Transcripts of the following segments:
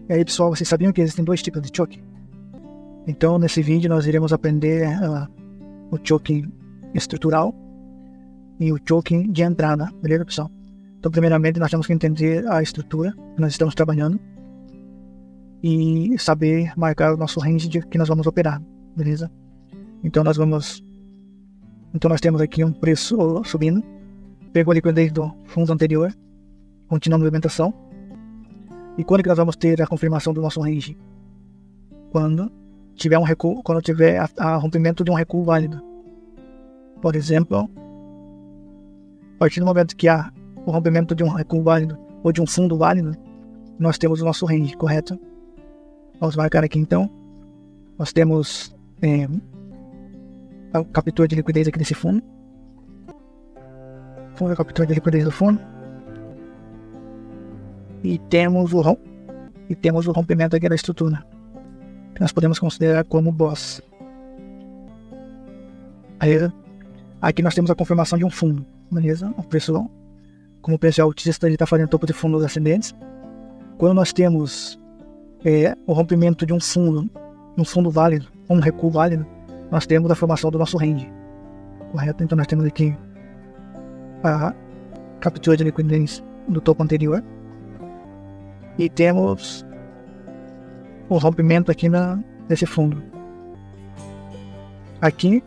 E aí, pessoal, vocês sabiam que existem dois tipos de choke? Então, nesse vídeo, nós iremos aprender o choke estrutural e o choke de entrada, beleza, pessoal? Então, primeiramente, nós temos que entender a estrutura que nós estamos trabalhando e saber marcar o nosso range de que nós vamos operar, beleza? Então, nós temos aqui um preço subindo, pegou a liquidez do fundo anterior, continua a movimentação. E quando que nós vamos ter a confirmação do nosso range? Quando tiver um recuo, quando tiver a rompimento de um recuo válido. Por exemplo, a partir do momento que há o rompimento de um recuo válido ou de um fundo válido, nós temos o nosso range, correto? Vamos marcar aqui então. Nós temos a captura de liquidez aqui desse fundo. Fundo, a captura de liquidez do fundo. E temos o rompimento aqui da estrutura, que nós podemos considerar como boss. Beleza? Aqui nós temos a confirmação de um fundo, beleza? O preço, como o preço altista, ele está fazendo topo de fundos ascendentes. Quando nós temos o rompimento de um fundo válido, um recuo válido, nós temos a formação do nosso range, correto? Então nós temos aqui a captura de liquidez do topo anterior. E temos o rompimento aqui nesse fundo. Aqui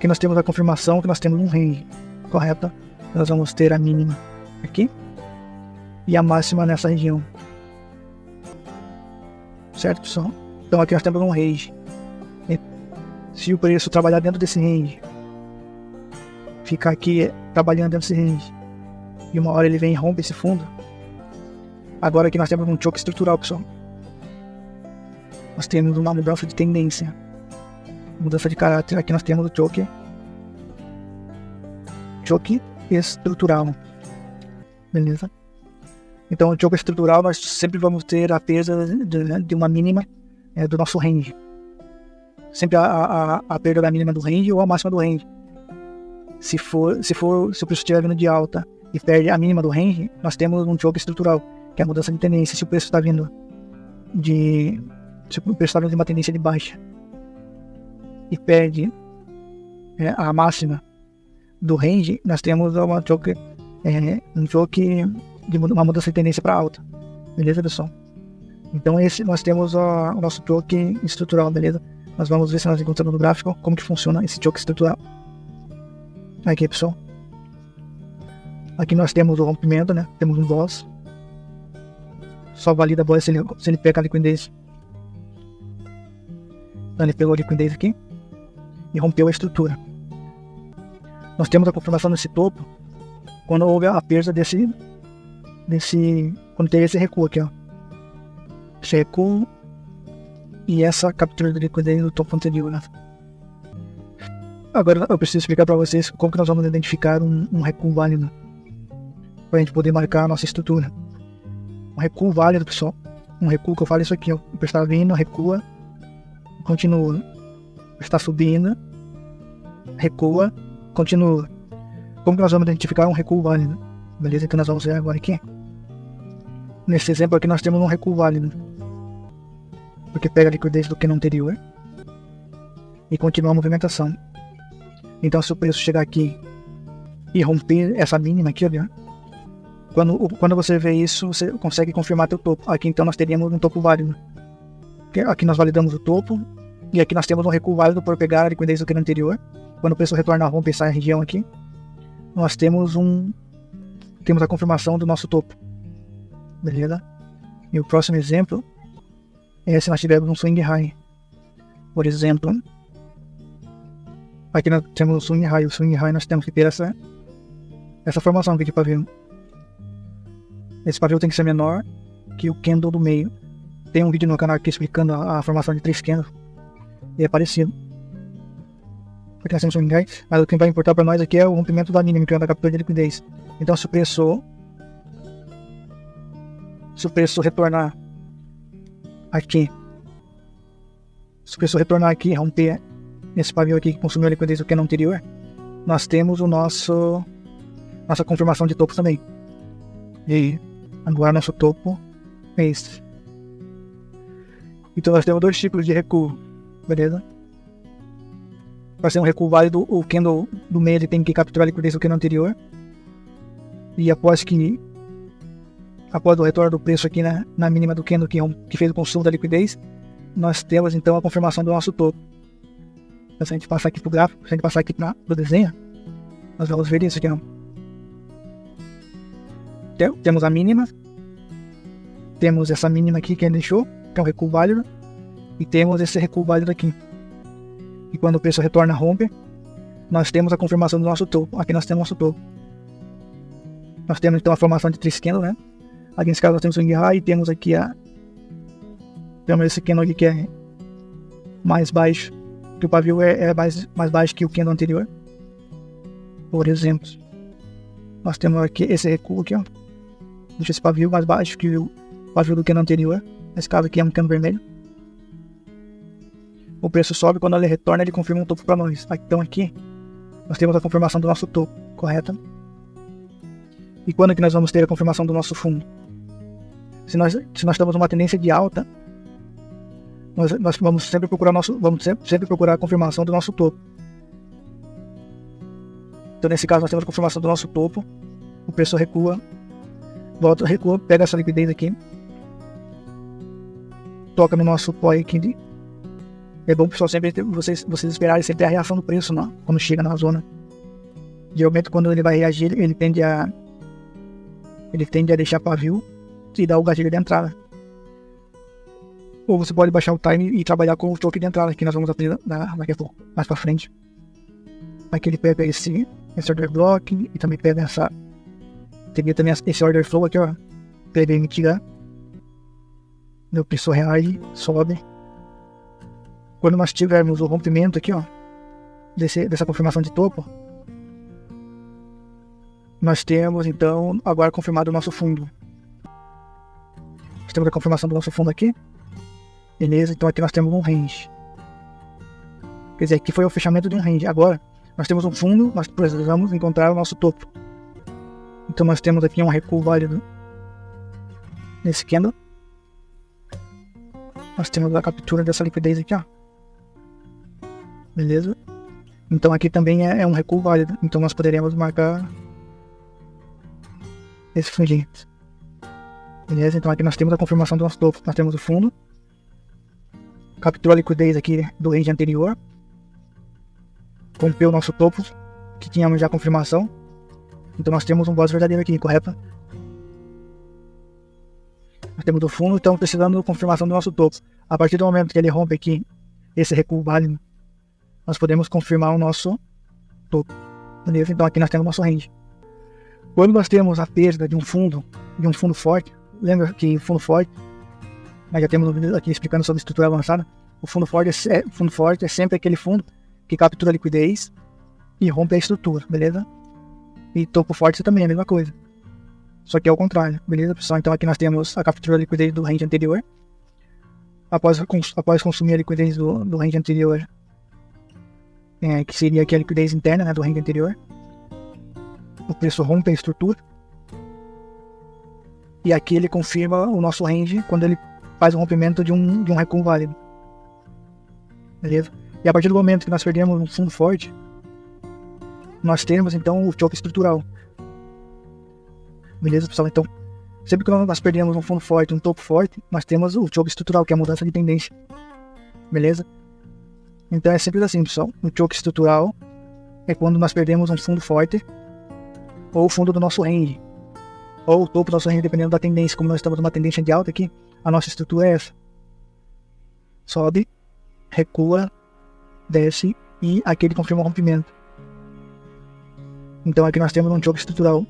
nós temos a confirmação que nós temos um range, correto? Nós vamos ter a mínima aqui e a máxima nessa região. Certo, pessoal? Então aqui nós temos um range. E se o preço trabalhar dentro desse range, ficar aqui trabalhando dentro desse range, e uma hora ele vem e rompe esse fundo. Agora aqui nós temos um choke estrutural, pessoal. Nós temos uma mudança de tendência, mudança de caráter. Aqui nós temos o choke estrutural, beleza? Então, o choke estrutural, nós sempre vamos ter a perda de uma mínima do nosso range. Sempre a perda da mínima do range ou a máxima do range. Se o preço estiver vindo de alta e perde a mínima do range, nós temos um choke estrutural, que é a mudança de tendência. Se o preço está vindo de uma tendência de baixa e perde a máxima do range, nós temos um choke de uma mudança de tendência para alta, beleza, pessoal? Então nós temos o nosso choke estrutural, beleza? Nós vamos ver se nós encontramos no gráfico como que funciona esse choke estrutural. Aqui, pessoal. Aqui nós temos o rompimento, né? Temos um boss. Só valida a bola se ele pega a liquidez. Então ele pegou a liquidez aqui e rompeu a estrutura. Nós temos a confirmação desse topo quando houve a perda quando teve esse recuo aqui, ó. Esse recuo e essa captura de liquidez do topo anterior, né? Agora eu preciso explicar para vocês como que nós vamos identificar um recuo válido para a gente poder marcar a nossa estrutura. Um recuo válido, pessoal. Um recuo que eu falo isso aqui, ó. O preço está vindo, recua, continua. O preço está subindo, recua, continua. Como que nós vamos identificar um recuo válido? Beleza? Então nós vamos ver agora aqui. Nesse exemplo aqui nós temos um recuo válido, porque pega a liquidez do candle anterior e continua a movimentação. Então se o preço chegar aqui e romper essa mínima aqui, ó, quando você vê isso, você consegue confirmar teu topo. Aqui então nós teríamos um topo válido. Aqui nós validamos o topo. E aqui nós temos um recuo válido por pegar a liquidez do candle anterior. Quando o preço retorna a romper essa região aqui, nós temos a confirmação do nosso topo. Beleza? E o próximo exemplo é se nós tivermos um swing high. Por exemplo, aqui nós temos um swing high. O swing high nós temos que ter essa formação aqui de pavio. Esse pavio tem que ser menor que o candle do meio. Tem um vídeo no canal aqui explicando a formação de 3 candles. E é parecido. Porque nós temos um swing high, mas o que vai importar para nós aqui é o rompimento da mínima, que é da captura de liquidez. Então se o preço retornar aqui, e romper esse pavio aqui que consumiu a liquidez do candle anterior, nós temos nossa confirmação de topo também. E agora nosso topo é esse. Então nós temos dois tipos de recuo, beleza? Para ser um recuo válido, o candle do meio ele tem que capturar a liquidez do candle anterior. E após o retorno do preço aqui na mínima do candle que fez o consumo da liquidez, nós temos então a confirmação do nosso topo. Então, se a gente passar aqui para o gráfico, se a gente passar aqui para o desenho, nós vamos ver isso aqui. Temos a mínima, temos essa mínima aqui que ele deixou, que é um recuo válido, e temos esse recuo válido aqui. E quando o preço retorna, rompe, nós temos a confirmação do nosso topo. Aqui nós temos o nosso topo. Nós temos então a formação de 3 candles, né? Aqui nesse caso nós temos o swing high e temos aqui temos esse candle aqui que é mais baixo, que o pavio é mais baixo que o candle anterior. Por exemplo, nós temos aqui esse recuo aqui, deixa esse pavio mais baixo que o pavio do candle anterior. Nesse caso aqui é um candle vermelho. O preço sobe, quando ele retorna ele confirma um topo para nós. Então aqui nós temos a confirmação do nosso topo, correto? E quando que nós vamos ter a confirmação do nosso fundo? Se nós estamos numa tendência de alta, nós vamos sempre procurar a confirmação do nosso topo. Então nesse caso nós temos a confirmação do nosso topo, o preço recua, recua, pega essa liquidez aqui, toca no nosso POI aqui. É bom, pessoal, sempre vocês esperarem sempre a reação do preço, não? Quando chega na zona. Geralmente quando ele vai reagir, ele tende a deixar pavio e dar o gatilho de entrada. Ou você pode baixar o time e trabalhar com o choque de entrada, que nós vamos aprender daqui a pouco, mais pra frente. Aqui ele pega esse order block e também pega teria também esse order flow aqui, ó, pra ele mitigar. O preço reage, sobe. Quando nós tivermos o rompimento aqui, ó, dessa confirmação de topo, nós temos então agora confirmado o nosso fundo. Nós temos a confirmação do nosso fundo aqui. Beleza, então aqui nós temos um range. Quer dizer, aqui foi o fechamento de um range. Agora nós temos um fundo, nós precisamos encontrar o nosso topo. Então nós temos aqui um recuo válido nesse candle. Nós temos a captura dessa liquidez aqui, ó. Beleza? Então aqui também é um recuo válido. Então nós poderemos marcar esse fundinho. Beleza? Então aqui nós temos a confirmação do nosso topo. Nós temos o fundo. Capturou a liquidez aqui do range anterior. Rompeu o nosso topo, que tínhamos já a confirmação. Então nós temos um boss verdadeiro aqui, correto? Nós temos o fundo, então precisando de confirmação do nosso topo. A partir do momento que ele rompe aqui esse recuo válido, nós podemos confirmar o nosso topo. Beleza? Então aqui nós temos o nosso range. Quando nós temos a perda de um fundo forte, lembra que fundo forte, nós já temos um vídeo aqui explicando sobre estrutura avançada. O fundo forte é sempre aquele fundo que captura a liquidez e rompe a estrutura, beleza? E topo forte também é a mesma coisa. Só que é o contrário, beleza, pessoal? Então aqui nós temos a captura da liquidez do range anterior. Após consumir a liquidez do range anterior, que seria aqui a liquidez interna, né, do range anterior, o preço rompe a estrutura. E aqui ele confirma o nosso range quando ele faz o rompimento de um recuo válido. Beleza? E a partir do momento que nós perdemos um fundo forte, nós temos então o choque estrutural. Beleza, pessoal? Então, sempre que nós perdemos um fundo forte, um topo forte, nós temos o choque estrutural, que é a mudança de tendência. Beleza? Então é simples assim, pessoal. O choque estrutural é quando nós perdemos um fundo forte, ou o fundo do nosso range, ou o topo do nosso range, dependendo da tendência. Como nós estamos numa tendência de alta aqui, a nossa estrutura é essa. Sobe, recua, desce e aqui ele confirma o rompimento. Então aqui nós temos um choque estrutural,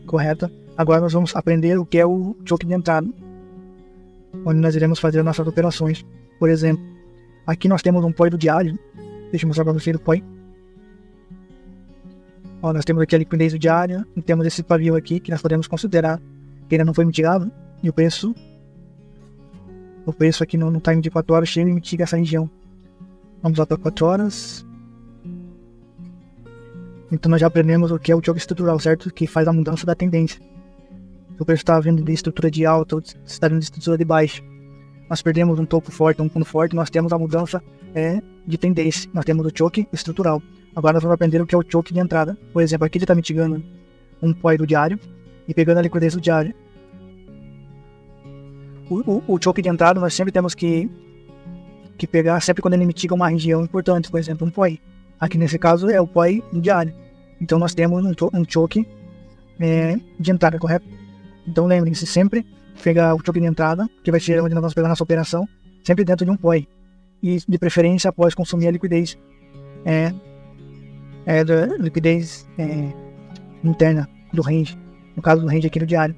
correto? Agora nós vamos aprender o que é o choque de entrada, onde nós iremos fazer nossas operações. Por exemplo, aqui nós temos um POI do diário. Deixa eu mostrar para vocês o POI. Ó, nós temos aqui a liquidez do diário e temos esse pavio aqui que nós podemos considerar que ainda não foi mitigado, e o preço aqui no time de 4 horas chega e mitiga essa região. Vamos lá para 4 horas. Então nós já aprendemos o que é o choque estrutural, certo? Que faz a mudança da tendência. Se o preço está vindo de estrutura de alta ou está vindo de estrutura de baixa. nós perdemos um topo forte, um fundo forte, nós temos a mudança de tendência. Nós temos o choque estrutural. Agora nós vamos aprender o que é o choque de entrada. Por exemplo, aqui ele está mitigando um POI do diário e pegando a liquidez do diário. O choque de entrada nós sempre temos que pegar sempre quando ele mitiga uma região importante, por exemplo, um POI. Aqui nesse caso é o POI do diário. Então nós temos um choque de entrada, correto? Então lembrem-se sempre pegar o choque de entrada, que vai ser onde nós vamos pegar nossa operação, sempre dentro de um POI. E de preferência após consumir a liquidez da liquidez interna do range, no caso do range aqui do diário.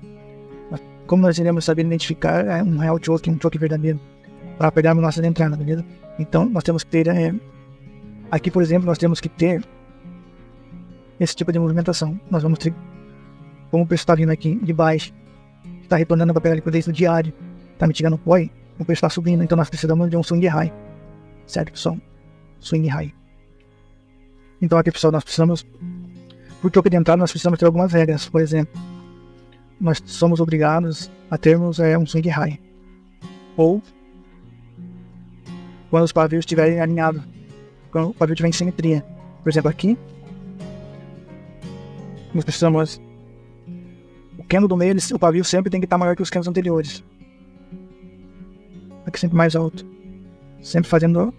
Como nós iremos saber identificar um real choke, um choke verdadeiro, para pegarmos nossas entradas, beleza? Então nós temos que ter aqui, por exemplo, nós temos que ter esse tipo de movimentação. Nós vamos ter, como o preço está vindo aqui de baixo, está retornando para pegar a liquidez do diário, está mitigando o POI, o preço está subindo, então nós precisamos de um swing high, certo, pessoal? Swing high. Então aqui, pessoal, nós precisamos, por choque de entrada, nós precisamos ter algumas regras. Por exemplo, nós somos obrigados a termos um swing high, ou quando os pavios estiverem alinhados, quando o pavio estiver em simetria. Por exemplo, aqui nós precisamos, o candle do meio, o pavio sempre tem que estar maior que os candles anteriores, aqui sempre mais alto, sempre fazendo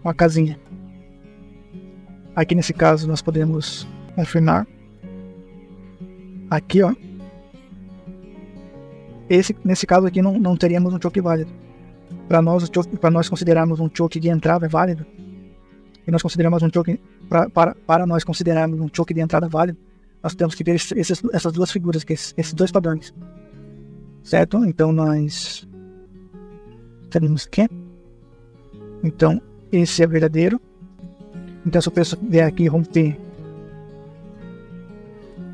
uma casinha. Aqui nesse caso nós podemos confirmar aqui, ó, nesse caso aqui não teríamos um choke válido. Para nós considerarmos um choke de entrada válido, e nós consideramos um choke para nós considerarmos um choke de entrada válido, nós temos que ver essas duas figuras, esses dois padrões, certo? Então nós temos que, então esse é verdadeiro. Então se o preço vier aqui romper,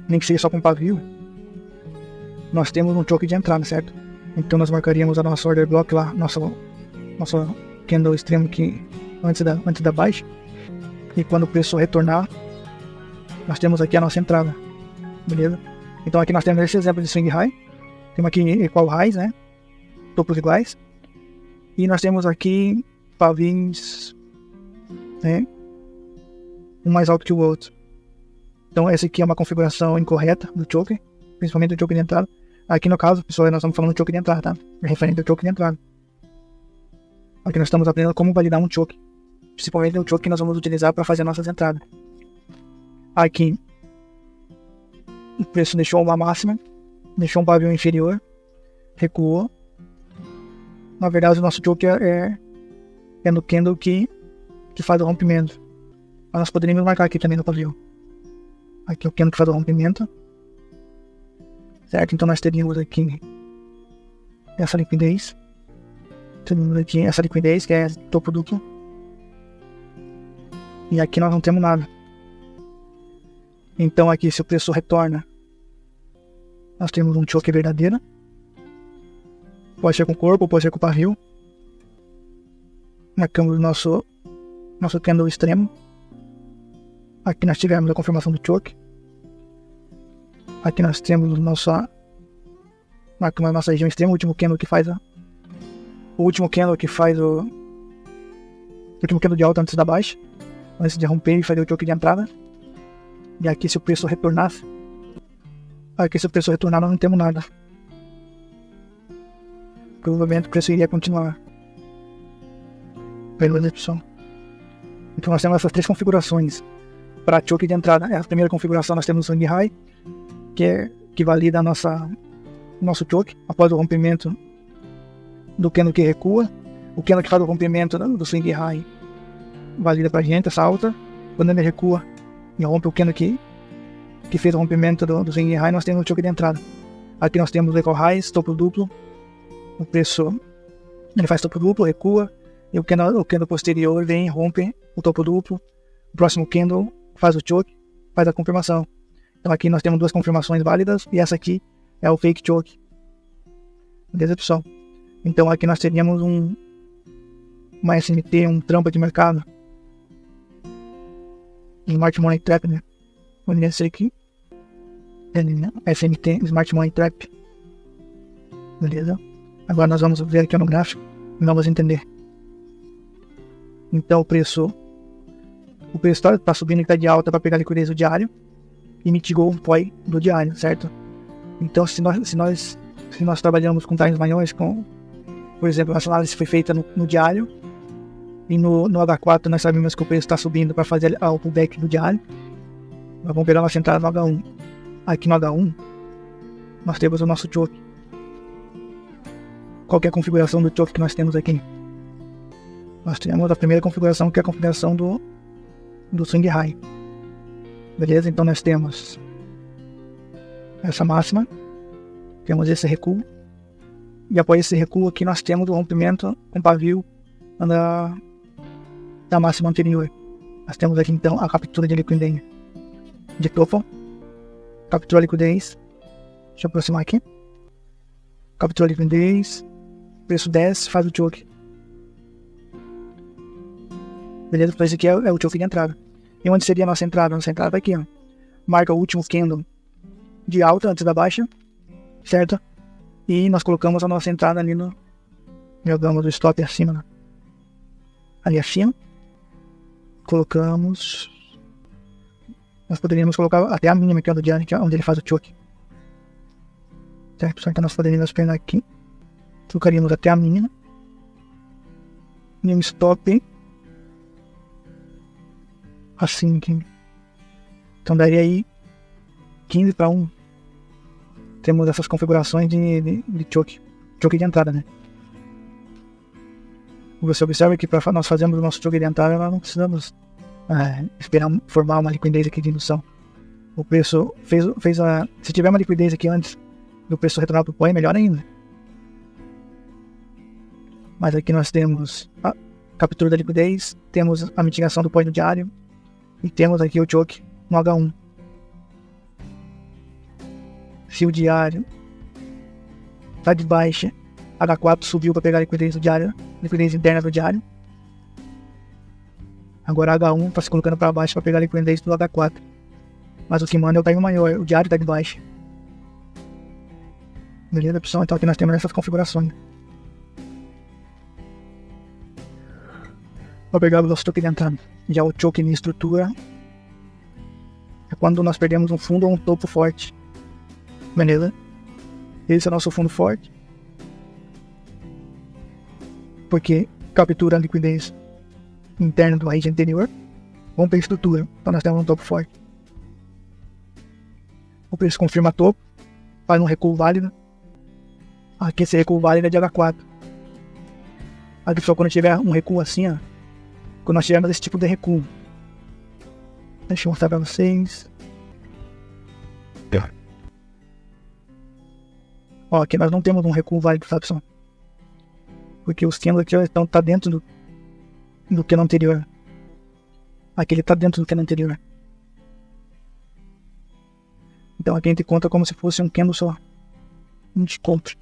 nem que seja só com pavio, nós temos um choke de entrada, certo? Então nós marcaríamos a nossa order block lá, nosso candle extremo que antes da baixa, e quando o preço retornar, nós temos aqui a nossa entrada, beleza? Então aqui nós temos esse exemplo de swing high, temos aqui equal highs, né? Topos iguais, e nós temos aqui pavios, né? Um mais alto que o outro. Então essa aqui é uma configuração incorreta do choke, principalmente do choke de entrada. Aqui no caso, pessoal, nós estamos falando do choke de entrada, tá? É referente ao choke de entrada. Aqui nós estamos aprendendo como validar um choke, principalmente o choke que nós vamos utilizar para fazer nossas entradas. Aqui o preço deixou uma máxima, deixou um pavio inferior, recuou. Na verdade o nosso choke é no candle que faz o rompimento. Mas nós poderíamos marcar aqui também no pavio. Aqui é o candle que faz o rompimento, certo? Então nós teríamos aqui essa liquidez. Temos aqui essa liquidez que é topo duplo. E aqui nós não temos nada. Então aqui, se o preço retorna, nós temos um choke verdadeiro. Pode ser com corpo, pode ser com pavio. Marcamos o nosso candle extremo. Aqui nós tivemos a confirmação do choke. Aqui nós temos marcamos a nossa região extrema, o último candle que faz o último candle de alta antes da baixa, antes de romper e fazer o choke de entrada. E aqui, se o preço retornasse, nós não temos nada. Provavelmente o preço iria continuar. Beleza, pessoal? Então nós temos essas três configurações para choke de entrada. A primeira configuração nós temos o swing high, que valida o nosso choke após o rompimento do candle que recua. O candle que faz o rompimento do swing high valida pra gente essa alta. Quando ele recua e rompe o candle que fez o rompimento do swing high, nós temos o choke de entrada. Aqui nós temos o equal highs, topo duplo. O preço ele faz topo duplo, recua, e o candle posterior vem e rompe o topo duplo. O próximo candle faz o choke, faz a confirmação. Então aqui nós temos duas confirmações válidas, e essa aqui é o fake choke. Beleza, pessoal? Então aqui nós teríamos uma SMT, um trampa de mercado, Smart Money Trap, né? Poderia ser aqui SMT, Smart Money Trap. beleza? Agora nós vamos ver aqui no gráfico e vamos entender. Então o preço está subindo e está de alta para pegar a liquidez do diário e mitigou o POI do diário, certo? Então se nós trabalhamos com times maiores, por exemplo, essa análise foi feita no diário e no H4 nós sabemos que o preço está subindo para fazer o pullback do diário. Nós vamos pegar nossa entrada no H1. Aqui no H1 nós temos o nosso choke. Qual que é a configuração do choke que nós temos aqui? Nós temos a primeira configuração, que é a configuração do swing high. Beleza? Então nós temos essa máxima, temos esse recuo, e após esse recuo aqui nós temos o rompimento com pavio da máxima anterior. Nós temos aqui então a captura de liquidez de topo, captura liquidez, deixa eu aproximar aqui, captura liquidez, preço 10, faz o choke. Beleza? Então esse aqui é o choke de entrada. E onde seria a nossa entrada? Nossa entrada vai aqui, ó. Marca o último candle de alta antes da baixa, certo? E nós colocamos a nossa entrada ali jogamos o stop acima, né? Ali acima. Colocamos. Nós poderíamos colocar até a mínima que é do diário, que é onde ele faz o choke. Certo? Então nós poderíamos pegar aqui. Colocaríamos até a mínima. E um stop assim aqui. Então daria aí 15 para 1. Temos essas configurações de choke de entrada, né? Você observa que para nós fazermos o nosso choke de entrada, nós não precisamos esperar formar uma liquidez aqui de indução. O preço fez a... Se tiver uma liquidez aqui antes do preço retornar para o POI, melhor ainda. Mas aqui nós temos a captura da liquidez, temos a mitigação do POI no diário e temos aqui o choke no H1. Se o diário está de baixa, H4 subiu para pegar a liquidez do diário, liquidez interna do diário. Agora H1 está se colocando para baixo para pegar a liquidez do H4. Mas o que manda é o time maior, o diário está de baixa. Beleza, pessoal? Então aqui nós temos essas configurações. Vou pegar o nosso choke de entrada. Já o choke de estrutura é quando nós perdemos um fundo ou um topo forte. Beleza? Esse é o nosso fundo forte. Porque captura a liquidez interna do range anterior. Vamos para a estrutura. Então nós temos um topo forte. O preço confirma topo. Faz um recuo válido. Aqui esse recuo válido é de H4. Aqui só quando tiver um recuo assim, ó. Quando nós tivermos esse tipo de recuo. Deixa eu mostrar para vocês. Ó, aqui nós não temos um recuo válido, sabe, pessoal? Porque os candles aqui estão dentro do candle anterior. Aqui ele está dentro do candle anterior. Então aqui a gente conta como se fosse um candle só. Um de compra.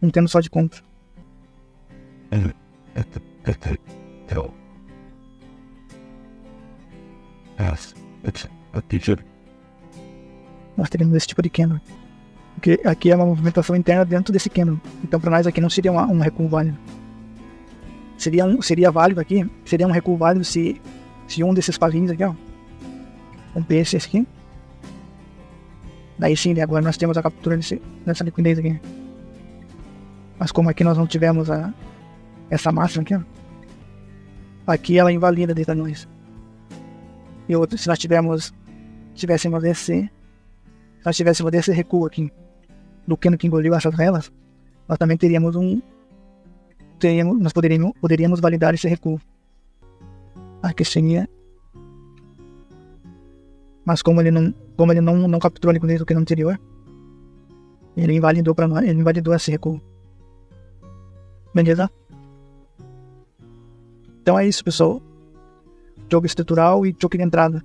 Um candle só de compra. Nós teríamos esse tipo de candle. Porque aqui é uma movimentação interna dentro desse candle. Então para nós aqui não seria um recuo válido. Seria válido aqui. Seria um recuo válido se um desses pavinhos aqui, ó. Esse aqui. Daí sim, agora nós temos a captura dessa liquidez aqui. Mas como aqui nós não tivemos essa máxima aqui, ó. Aqui ela invalida dentro de nós. E outro, se nós tivéssemos esse recuo aqui do candle que engoliu essas velas, nós também nós poderíamos validar esse recuo. Aqui seria. Mas como ele não capturou a liquidez do candle anterior, ele invalidou para nós, ele invalidou esse recuo. Beleza? Então é isso, pessoal. Choke estrutural e choke de entrada.